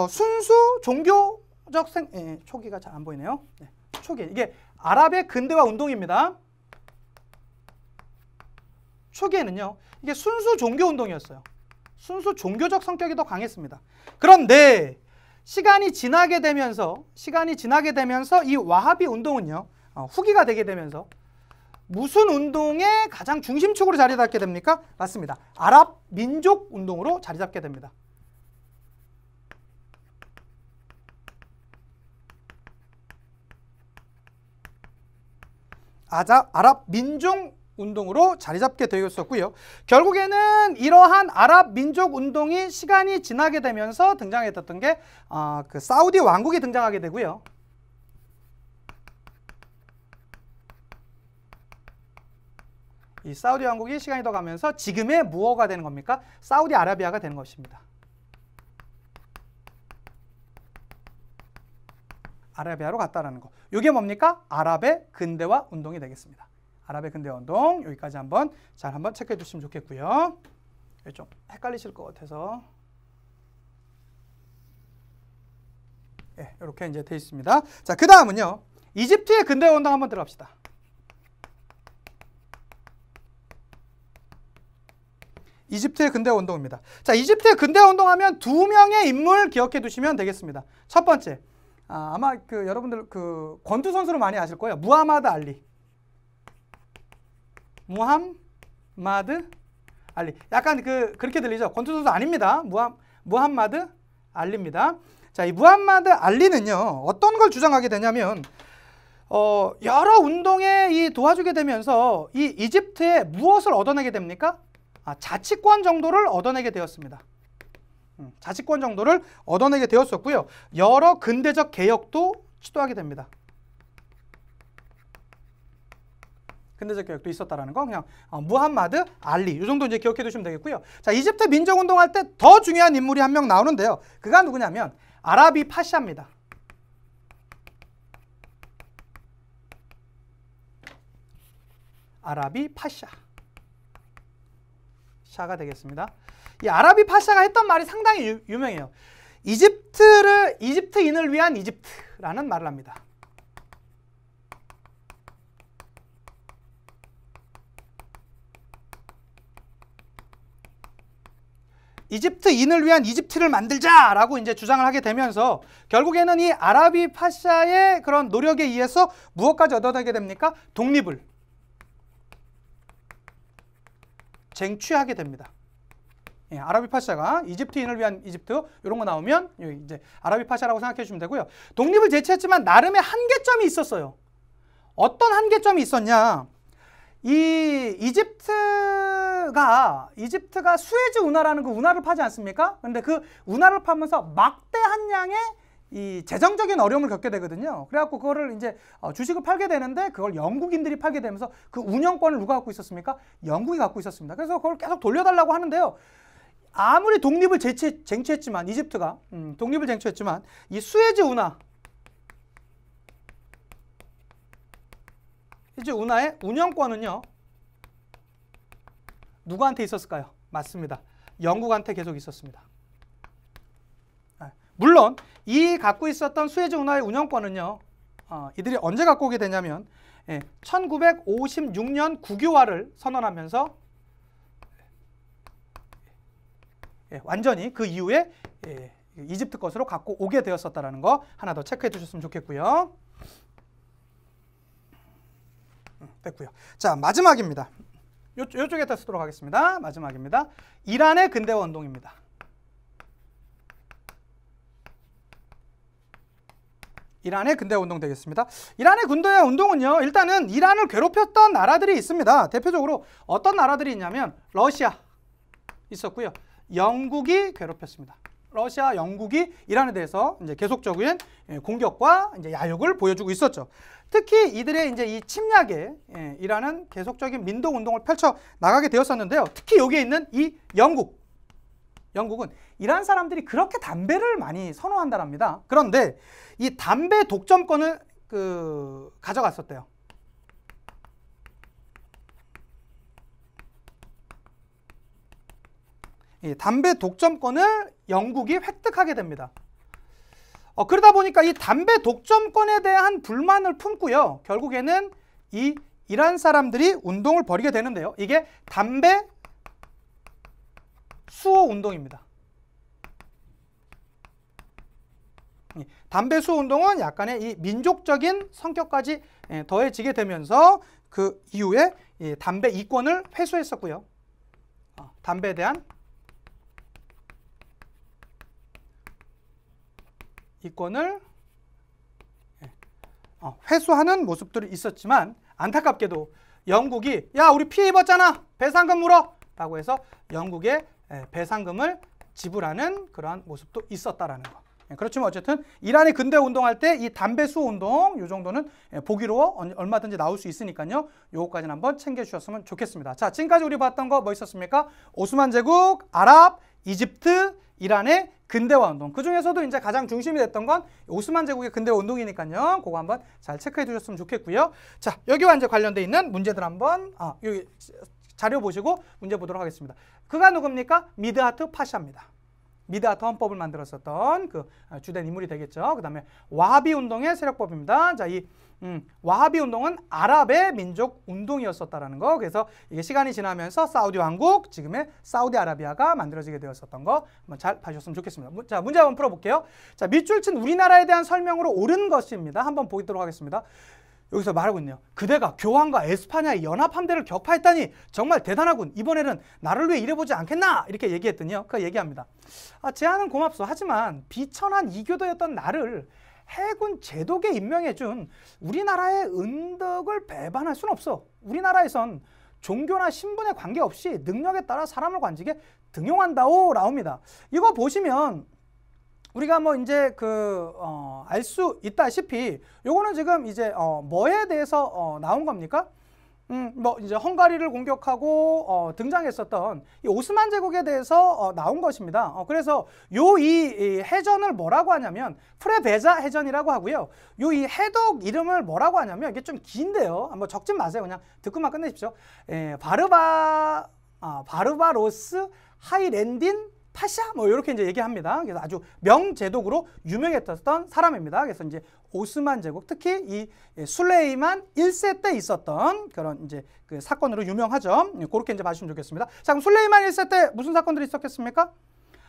순수 종교적 초기가 잘 안 보이네요. 네, 초기, 이게 아랍의 근대화 운동입니다. 초기에는요, 이게 순수 종교 운동이었어요. 순수 종교적 성격이 더 강했습니다. 그런데 시간이 지나게 되면서 이 와하비 운동은요, 후기가 되게 되면서 무슨 운동의 가장 중심축으로 자리 잡게 됩니까? 맞습니다. 아랍 민족 운동으로 자리 잡게 됩니다. 아랍 민족 운동으로 자리 잡게 되었었고요. 결국에는 이러한 아랍 민족 운동이 시간이 지나게 되면서 등장했던 게 그 사우디 왕국이 등장하게 되고요. 이 사우디 왕국이 시간이 더 가면서 지금의 무엇가 되는 겁니까? 사우디아라비아가 되는 것입니다. 아라비아로 갔다라는 거. 이게 뭡니까? 아랍의 근대화 운동이 되겠습니다. 아랍의 근대화 운동, 여기까지 한번 체크해 주시면 좋겠고요. 좀 헷갈리실 것 같아서. 네, 이렇게 이제 돼 있습니다. 자, 그 다음은요, 이집트의 근대화 운동 한번 들어갑시다. 이집트의 근대화 운동입니다. 자, 이집트의 근대화 운동하면 두 명의 인물 기억해 두시면 되겠습니다. 첫 번째, 아마 여러분들 권투 선수를 많이 아실 거예요. 무하마드 알리. 무함마드 알리. 약간 그렇게 들리죠? 권투 선수 아닙니다. 무함마드 알리입니다. 자, 이 무함마드 알리는요, 어떤 걸 주장하게 되냐면, 여러 운동에 도와주게 되면서 이 이집트에 무엇을 얻어내게 됩니까? 자치권 정도를 얻어내게 되었습니다. 자치권 정도를 얻어내게 되었었고요. 여러 근대적 개혁도 시도하게 됩니다. 근대적 개혁도 있었다라는 거, 그냥 무함마드 알리, 이 정도 이제 기억해 두시면 되겠고요. 자, 이집트 민족 운동할 때 더 중요한 인물이 한 명 나오는데요. 그가 누구냐면 아라비 파샤입니다. 아라비 파샤. 샤가 되겠습니다. 이 아라비 파샤가 했던 말이 상당히 유명해요. 이집트인을 위한 이집트라는 말을 합니다. 이집트인을 위한 이집트를 만들자라고 이제 주장을 하게 되면서 결국에는 이 아라비 파샤의 그런 노력에 의해서 무엇까지 얻어내게 됩니까? 독립을 쟁취하게 됩니다. 예, 아라비 파샤가 이집트인을 위한 이집트 이런 거 나오면 이제 아라비 파샤라고 생각해 주시면 되고요. 독립을 쟁취했지만 나름의 한계점이 있었어요. 어떤 한계점이 있었냐? 이 이집트가 수에즈 운하라는 그 운하를 파지 않습니까? 그런데 그 운하를 파면서 막대한 양의 이 재정적인 어려움을 겪게 되거든요. 그래갖고 그거를 이제 주식을 팔게 되는데 그걸 영국인들이 팔게 되면서 그 운영권을 누가 갖고 있었습니까? 영국이 갖고 있었습니다. 그래서 그걸 계속 돌려달라고 하는데요. 아무리 독립을 쟁취했지만 이집트가 독립을 쟁취했지만 이 수에즈 운하 이제 운하의 운영권은요 누구한테 있었을까요? 맞습니다. 영국한테 계속 있었습니다. 물론 이 갖고 있었던 수에즈 운하의 운영권은요 이들이 언제 갖고 오게 되냐면 1956년 국유화를 선언하면서 완전히 그 이후에 이집트 것으로 갖고 오게 되었었다는 거 하나 더 체크해 주셨으면 좋겠고요. 됐고요. 자, 마지막입니다. 요쪽에다 쓰도록 하겠습니다. 마지막입니다. 이란의 근대화 운동입니다. 이란의 근대화 운동 되겠습니다. 이란의 근대화 운동은요, 일단은 이란을 괴롭혔던 나라들이 있습니다. 대표적으로 어떤 나라들이 있냐면 러시아 있었고요. 영국이 괴롭혔습니다. 러시아, 영국이 이란에 대해서 이제 계속적인 공격과 이제 야욕을 보여주고 있었죠. 특히 이들의 이제 이 침략에 이란은 계속적인 민동 운동을 펼쳐 나가게 되었었는데요. 특히 여기에 있는 이 영국은 이란 사람들이 그렇게 담배를 많이 선호한다랍니다. 그런데 이 담배 독점권을 가져갔었대요. 이 담배 독점권을 영국이 획득하게 됩니다. 그러다 보니까 이 담배 독점권에 대한 불만을 품고요. 결국에는 이 이란 사람들이 운동을 벌이게 되는데요. 이게 담배 수호 운동입니다. 담배 수호 운동은 약간의 이 민족적인 성격까지 더해지게 되면서 그 이후에 이 담배 이권을 회수했었고요. 담배에 대한 이권을 회수하는 모습들이 있었지만 안타깝게도 영국이 야 우리 피해 입었잖아 배상금 물어 라고 해서 영국에 배상금을 지불하는 그러한 모습도 있었다라는 거. 그렇지만 어쨌든 이란이 근대 운동할 때 이 담배 수호 운동 요 정도는 보기로 얼마든지 나올 수 있으니까요. 요거까지는 한번 챙겨주셨으면 좋겠습니다. 자, 지금까지 우리 봤던 거 뭐 있었습니까? 오스만 제국, 아랍, 이집트, 이란의 근대화 운동. 그 중에서도 이제 가장 중심이 됐던 건 오스만 제국의 근대화 운동이니까요. 그거 한번 잘 체크해 두셨으면 좋겠고요. 자, 여기와 이제 관련돼 있는 문제들 한번 여기 자료 보시고 문제 보도록 하겠습니다. 그가 누굽니까? 미드하트 파샤입니다. 미드하트 헌법을 만들었었던 그 주된 인물이 되겠죠. 그 다음에 와하비 운동의 세력법입니다. 자, 이 와하비 운동은 아랍의 민족 운동이었었다라는 거. 그래서 이게 시간이 지나면서 사우디 왕국, 지금의 사우디아라비아가 만들어지게 되었었던 거 한번 잘 봐주셨으면 좋겠습니다. 자, 문제 한번 풀어볼게요. 자, 밑줄 친 우리나라에 대한 설명으로 옳은 것입니다. 한번 보도록 하겠습니다. 여기서 말하고 있네요. 그대가 교황과 에스파냐의 연합 함대를 격파했다니 정말 대단하군. 이번에는 나를 위해 일해보지 않겠나? 이렇게 얘기했더니요. 그 얘기합니다. 제안은 고맙소. 하지만 비천한 이교도였던 나를 해군 제독에 임명해준 우리나라의 은덕을 배반할 수는 없어. 우리나라에선 종교나 신분에 관계없이 능력에 따라 사람을 관직에 등용한다오 라옵니다. 이거 보시면 우리가 뭐 이제 알 수 있다시피 요거는 지금 이제 뭐에 대해서 나온 겁니까? 뭐 이제 헝가리를 공격하고 등장했었던 이 오스만 제국에 대해서 나온 것입니다. 그래서 이 해전을 뭐라고 하냐면 프레베자 해전이라고 하고요. 이 해독 이름을 뭐라고 하냐면 이게 좀 긴데요. 한번 적지 마세요. 그냥 듣고만 끝내십시오. 바르바로스 하이랜딘 파샤 뭐 이렇게 이제 얘기합니다. 그래서 아주 명제독으로 유명했던 사람입니다. 그래서 이제 오스만 제국, 특히 이 술레이만 1세 때 있었던 그런 이제 그 사건으로 유명하죠. 그렇게 이제 봐주시면 좋겠습니다. 자, 그럼 술레이만 1세 때 무슨 사건들이 있었겠습니까?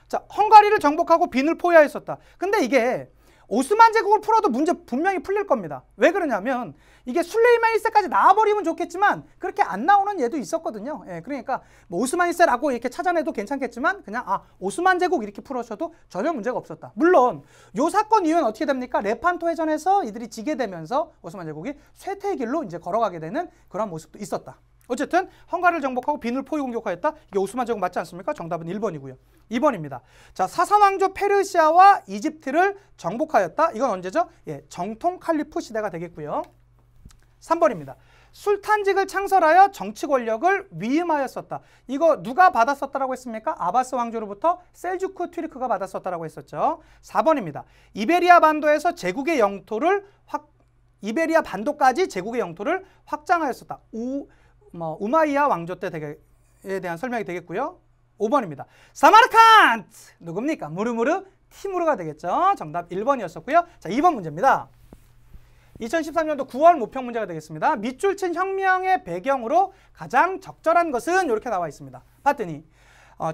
자, 헝가리를 정복하고 빈을 포위하였었다. 근데 이게 오스만 제국을 풀어도 문제 분명히 풀릴 겁니다. 왜 그러냐면 이게 술레이만 1세까지 나와버리면 좋겠지만 그렇게 안 나오는 예도 있었거든요. 그러니까 뭐 오스만 1세라고 이렇게 찾아내도 괜찮겠지만 그냥 오스만 제국 이렇게 풀어셔도 전혀 문제가 없었다. 물론 요 사건 이후엔 어떻게 됩니까? 레판토 해전에서 이들이 지게 되면서 오스만 제국이 쇠퇴의 길로 이제 걸어가게 되는 그런 모습도 있었다. 어쨌든 헝가리를 정복하고 빈을 포위 공격하였다. 이게 오스만 제국 맞지 않습니까? 정답은 1번이고요. 2번입니다. 자, 사산왕조 페르시아와 이집트를 정복하였다. 이건 언제죠? 정통 칼리프 시대가 되겠고요. 3번입니다. 술탄직을 창설하여 정치 권력을 위임하였었다. 이거 누가 받았었다라고 했습니까? 아바스 왕조로부터 셀주크 튀르크가 받았었다라고 했었죠. 4번입니다. 이베리아 반도에서 제국의 영토를 이베리아 반도까지 제국의 영토를 확장하였었다. 우마이야 왕조 때에 대한 설명이 되겠고요. 5번입니다. 사마르칸트! 누굽니까? 무르무르 티무르가 되겠죠. 정답 1번이었었고요. 자, 2번 문제입니다. 2013년도 9월 모평 문제가 되겠습니다. 밑줄 친 혁명의 배경으로 가장 적절한 것은 이렇게 나와 있습니다. 봤더니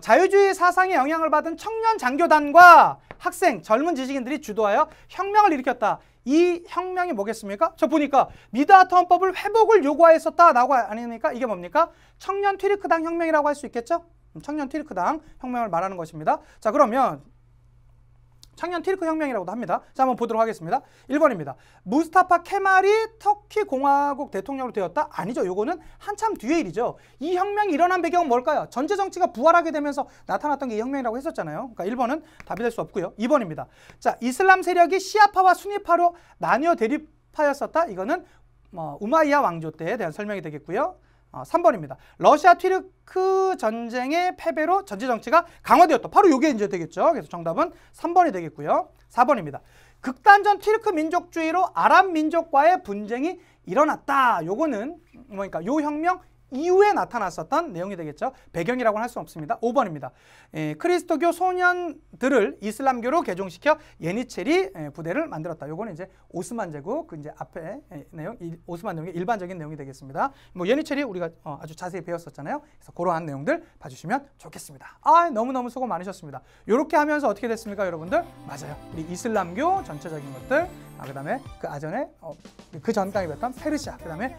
자유주의 사상에 영향을 받은 청년 장교단과 학생, 젊은 지식인들이 주도하여 혁명을 일으켰다. 이 혁명이 뭐겠습니까? 저 보니까 미드하트 헌법을 회복을 요구하였었다라고 아닙니까? 이게 뭡니까? 청년 튀르크당 혁명이라고 할 수 있겠죠? 청년 튀르크당 혁명을 말하는 것입니다. 자, 그러면 청년 튀르크 혁명이라고도 합니다. 자, 한번 보도록 하겠습니다. 1번입니다. 무스타파 케말이 터키 공화국 대통령으로 되었다? 아니죠. 요거는 한참 뒤의 일이죠. 이 혁명이 일어난 배경은 뭘까요? 전제 정치가 부활하게 되면서 나타났던 게 이 혁명이라고 했었잖아요. 그러니까 1번은 답이 될 수 없고요. 2번입니다. 자, 이슬람 세력이 시아파와 수니파로 나뉘어 대립하였었다? 이거는 우마이야 왕조 때에 대한 설명이 되겠고요. 3번입니다. 러시아 튀르크 전쟁의 패배로 전제 정치가 강화되었다. 바로 이게 이제 되겠죠. 그래서 정답은 3번이 되겠고요. 4번입니다. 극단전 튀르크 민족주의로 아랍 민족과의 분쟁이 일어났다. 요거는 뭐니까 요 혁명 이후에 나타났었던 내용이 되겠죠. 배경이라고는 할 수 없습니다. 5번입니다. 크리스토교 소년들을 이슬람교로 개종시켜 예니체리 부대를 만들었다. 요거는 이제 오스만 제국 그 이제 앞에 내용, 오스만 제국의 일반적인 내용이 되겠습니다. 뭐 예니체리 우리가 아주 자세히 배웠었잖아요. 그래서 그러한 내용들 봐주시면 좋겠습니다. 너무너무 수고 많으셨습니다. 요렇게 하면서 어떻게 됐습니까, 여러분들? 맞아요. 우리 이슬람교 전체적인 것들, 그다음에 그 아전에 그 전강에 배웠던 페르시아, 그다음에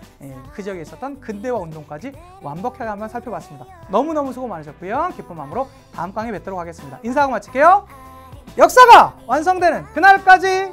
그 지역에 있었던 근대화 운동까지 완벽하게 한번 살펴봤습니다. 너무너무 수고 많으셨고요. 기쁜 마음으로 다음 강의 뵙도록 하겠습니다. 인사하고 마칠게요. 역사가 완성되는 그날까지